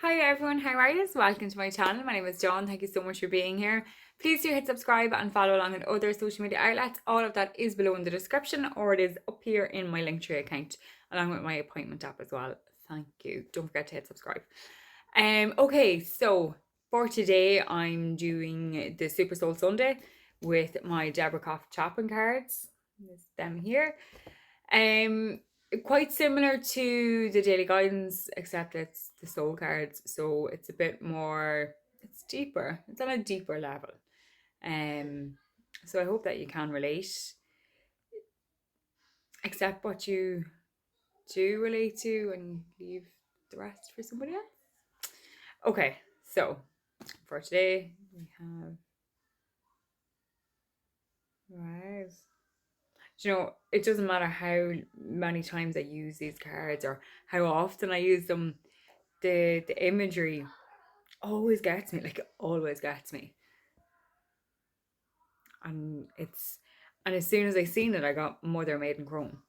Hi everyone, how are you? Welcome to my channel. My name is John. Thank you so much for being here. Please do hit subscribe and follow along on other social media outlets. All of that is below in the description or it is up here in my Linktree account along with my appointment app as well. Thank you. Don't forget to hit subscribe. Okay, so for today I'm doing the Super Soul Sunday with my Deborah Croft Chapman cards. There's them here. Um, Quite similar to the daily guidance, except it's the soul cards, so it's a bit more. It's deeper. It's on a deeper level. Um, so I hope that you can relate, accept what you do relate to, and leave the rest for somebody else. Okay, so for today we have right. It doesn't matter how many times I use these cards or how often I use them. The imagery always gets me, like always gets me. And as soon as I seen it, I got Mother Maiden Grown.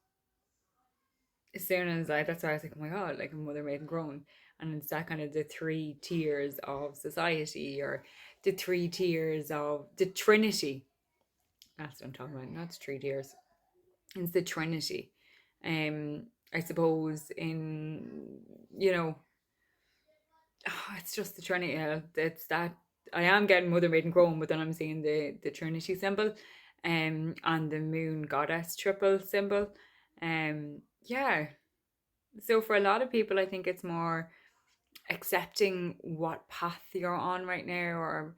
As soon as that's why I was like, oh my god, like a Mother Maiden Grown. And it's that kind of the three tiers of society, or the three tiers of the Trinity. That's what I'm talking about. Not the three tiers. It's the Trinity. I suppose you know, it's just the Trinity. It's that I am getting Mother Maiden Grown, but then I'm seeing the Trinity symbol, and the Moon Goddess triple symbol, yeah. So for a lot of people, I think it's more accepting what path you're on right now, or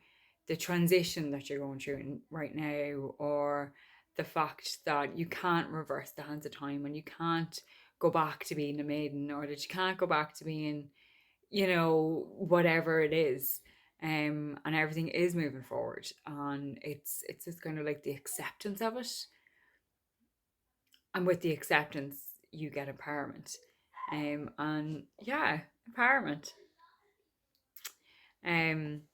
the transition that you're going through right now, or the fact that you can't reverse the hands of time and you can't go back to being a maiden, or that you can't go back to being whatever it is. And everything is moving forward, and it's just kind of like the acceptance of it. And with the acceptance you get empowerment. And yeah, empowerment. um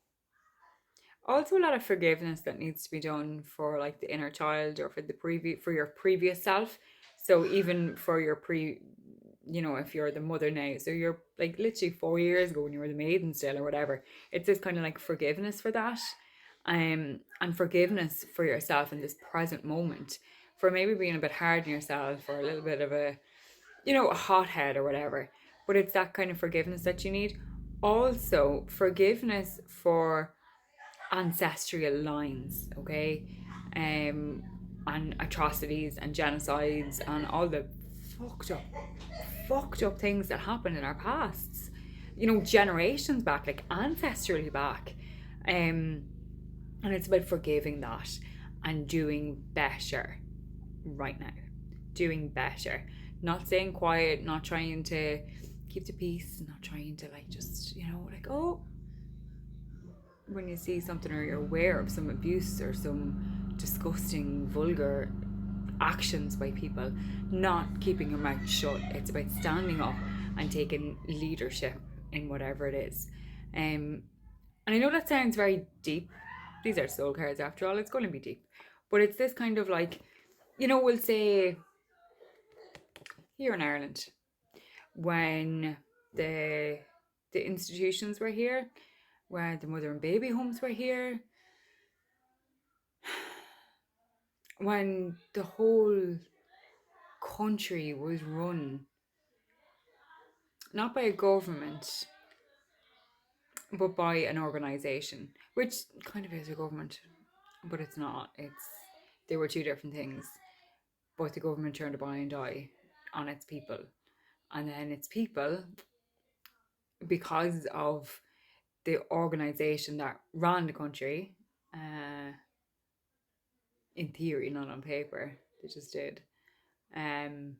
Also a lot of forgiveness that needs to be done for like the inner child, or for your previous self. So even for your if you're the mother now, so you're like literally 4 years ago when you were the maiden still, or whatever, it's this kind of like forgiveness for that. And forgiveness for yourself in this present moment, for maybe being a bit hard on yourself, or a little bit of a hothead or whatever. But it's that kind of forgiveness that you need. Also forgiveness for ancestral lines, okay? Um, and atrocities and genocides and all the fucked up, fucked up things that happened in our pasts, generations back, like ancestrally back. Um, and it's about forgiving that and doing better right now. Doing better. Not staying quiet, not trying to keep the peace, not trying to like just, like, oh, when you see something or you're aware of some abuse or some disgusting, vulgar actions by people, not keeping your mouth shut. It's about standing up and taking leadership in whatever it is. And I know that sounds very deep. These are soul cards after all, it's going to be deep. But it's this kind of like, we'll say here in Ireland, when the the institutions were here, where the mother and baby homes were here, when the whole country was run not by a government but by an organization, which kind of is a government, but it's not. They were two different things. But the government turned a blind eye on its people, and then its people, because of the organization that ran the country, uh, in theory, not on paper, they just did. Um,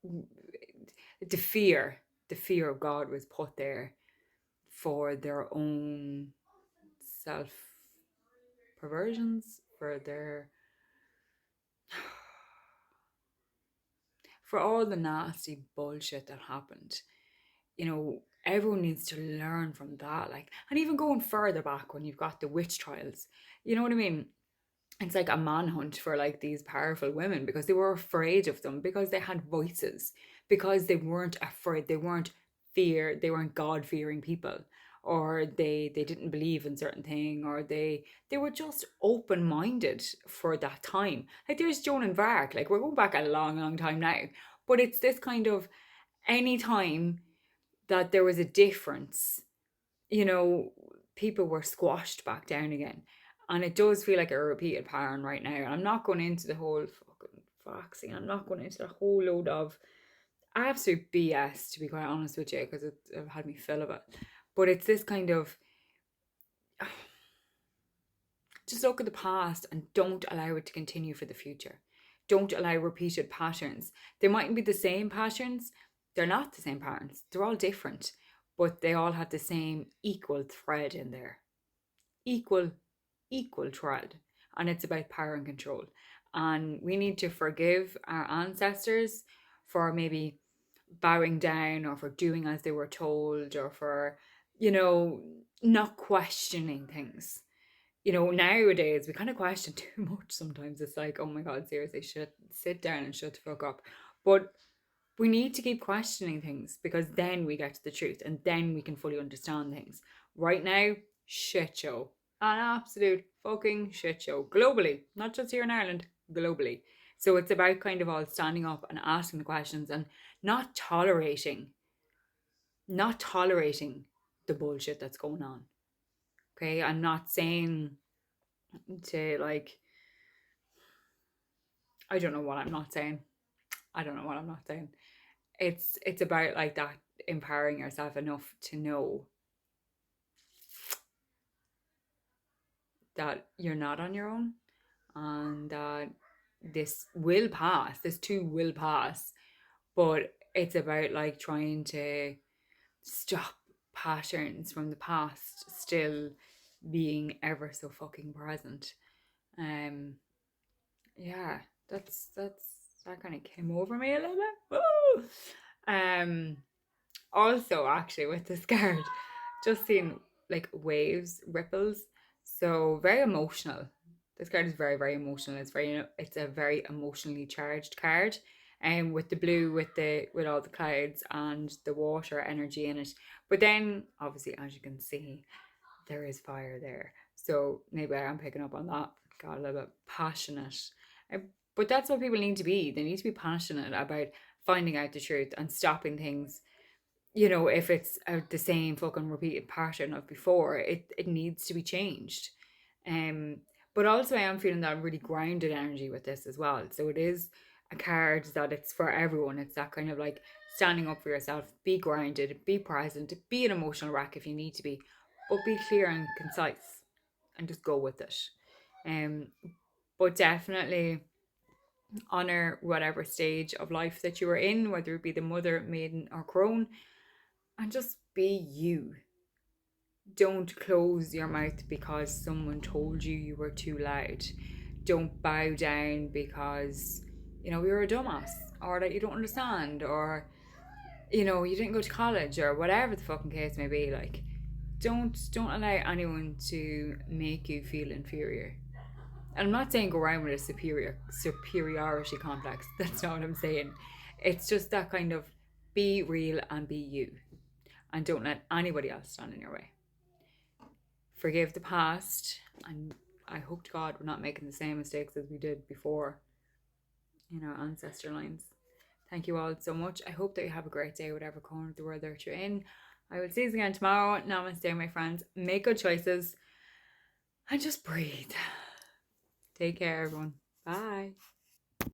the fear, the fear of God was put there for their own self perversions, for all the nasty bullshit that happened. Everyone needs to learn from that. Like, and even going further back when you've got the witch trials, you know what I mean? It's like a manhunt for like these powerful women, because they were afraid of them, because they had voices, because they weren't afraid, they weren't they weren't God-fearing people, or they didn't believe in certain thing, or they were just open-minded for that time. Like there's Joan and Vark, like we're going back a long, long time now. But it's this kind of any time that there was a difference, you know, people were squashed back down again. And it does feel like a repeated pattern right now. And I'm not going into the whole fucking vaccine. I'm not going into the whole load of absolute BS, to be quite honest with you, because it had me fill of it. But it's this kind of just look at the past and don't allow it to continue for the future. Don't allow repeated patterns. They mightn't be the same patterns. They're not the same patterns. They're all different, but they all have the same equal thread in there. Equal, equal thread. And it's about power and control. And we need to forgive our ancestors for maybe bowing down, or for doing as they were told, or for, not questioning things. Nowadays we kind of question too much sometimes. It's like, oh my God, seriously, sit down and shut the fuck up. But we need to keep questioning things, because then we get to the truth and then we can fully understand things. Right now, shit show. An absolute fucking shit show. Globally, not just here in Ireland, globally. So it's about kind of all standing up and asking the questions, and not tolerating, the bullshit that's going on. Okay, I'm not saying to like, I don't know what I'm not saying. I don't know what I'm not saying. It's about like that, empowering yourself enough to know that you're not on your own, and that this will pass. This too will pass. But it's about like trying to stop patterns from the past still being ever so fucking present. Um yeah, that kind of came over me a little bit. Woo! Um Also, actually, with this card, just seeing like waves, ripples. So very emotional. This card is very, very emotional. It's a very emotionally charged card. And with the blue, with all the clouds and the water energy in it. But then obviously, as you can see, there is fire there. So maybe I am picking up on that. Got a little bit passionate. Uh, But that's what people need to be. They need to be passionate about finding out the truth and stopping things. If it's the same fucking repeated pattern of before, it needs to be changed. Um, but also I am feeling that really grounded energy with this as well. So it is a card that it's for everyone. It's that kind of like standing up for yourself, be grounded, be present, be an emotional wreck if you need to be, but be clear and concise and just go with it. Um, but definitely honor whatever stage of life that you are in, whether it be the mother, maiden, or crone, and just be you. Don't close your mouth because someone told you were too loud. Don't bow down because you're a dumbass, or that you don't understand, or you didn't go to college, or whatever the fucking case may be. Like, don't allow anyone to make you feel inferior. And I'm not saying go around with a superiority complex. That's not what I'm saying. It's just that kind of be real and be you, and don't let anybody else stand in your way. Forgive the past, and I hope to God we're not making the same mistakes as we did before in our ancestor lines. Thank you all so much. I hope that you have a great day, whatever corner of the world that you're in. I will see you again tomorrow. Namaste, my friends. Make good choices and just breathe. Take care, everyone. Bye.